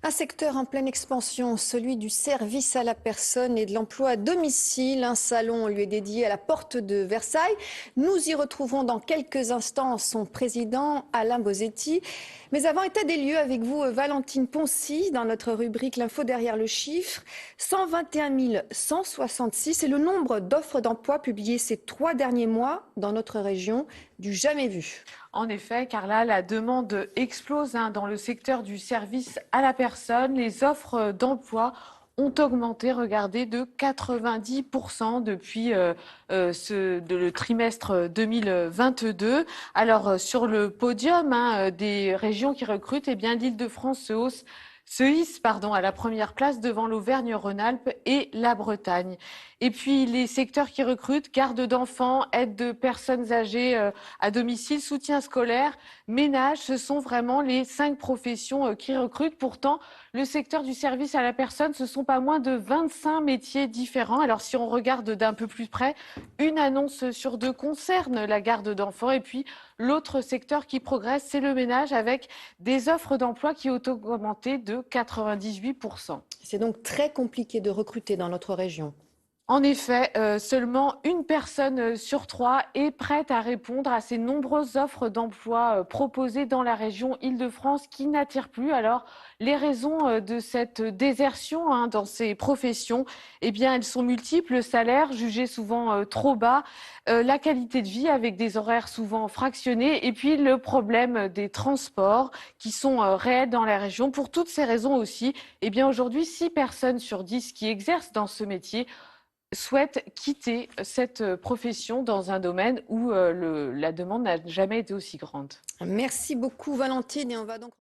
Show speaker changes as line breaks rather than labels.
Un secteur en pleine expansion, celui du service à la personne et de l'emploi à domicile. Un salon lui est dédié à la porte de Versailles. Nous y retrouverons dans quelques instants son président Alain Bosetti. Mais avant, état des lieux avec vous, Valentine Poncy, dans notre rubrique L'info derrière le chiffre. 121 166, c'est le nombre d'offres d'emploi publiées ces 3 derniers mois dans notre région, du jamais vu.
En effet, car là, la demande explose dans le secteur du service à la personne. Les offres d'emploi ont augmenté, regardez, de 90% depuis le trimestre 2022. Alors, sur le podium des régions qui recrutent, eh bien, l'Île-de-France se hisse à la première place devant l'Auvergne-Rhône-Alpes et la Bretagne. Et puis les secteurs qui recrutent, garde d'enfants, aide de personnes âgées à domicile, soutien scolaire, ménage, ce sont vraiment les 5 professions qui recrutent. Pourtant, le secteur du service à la personne, ce sont pas moins de 25 métiers différents. Alors si on regarde d'un peu plus près, une annonce sur 2 concerne la garde d'enfants. Et puis l'autre secteur qui progresse, c'est le ménage avec des offres d'emploi qui ont augmenté de 98%.
C'est donc très compliqué de recruter dans notre région.
En effet, seulement une personne sur 3 est prête à répondre à ces nombreuses offres d'emploi proposées dans la région Île-de-France qui n'attirent plus. Alors, les raisons de cette désertion dans ces professions, eh bien, elles sont multiples. Le salaire, jugé souvent trop bas, la qualité de vie avec des horaires souvent fractionnés, et puis le problème des transports qui sont réels dans la région. Pour toutes ces raisons aussi, eh bien, aujourd'hui, 6 personnes sur 10 qui exercent dans ce métier souhaitent quitter cette profession dans un domaine où la demande n'a jamais été aussi grande.
Merci beaucoup Valentine et on va donc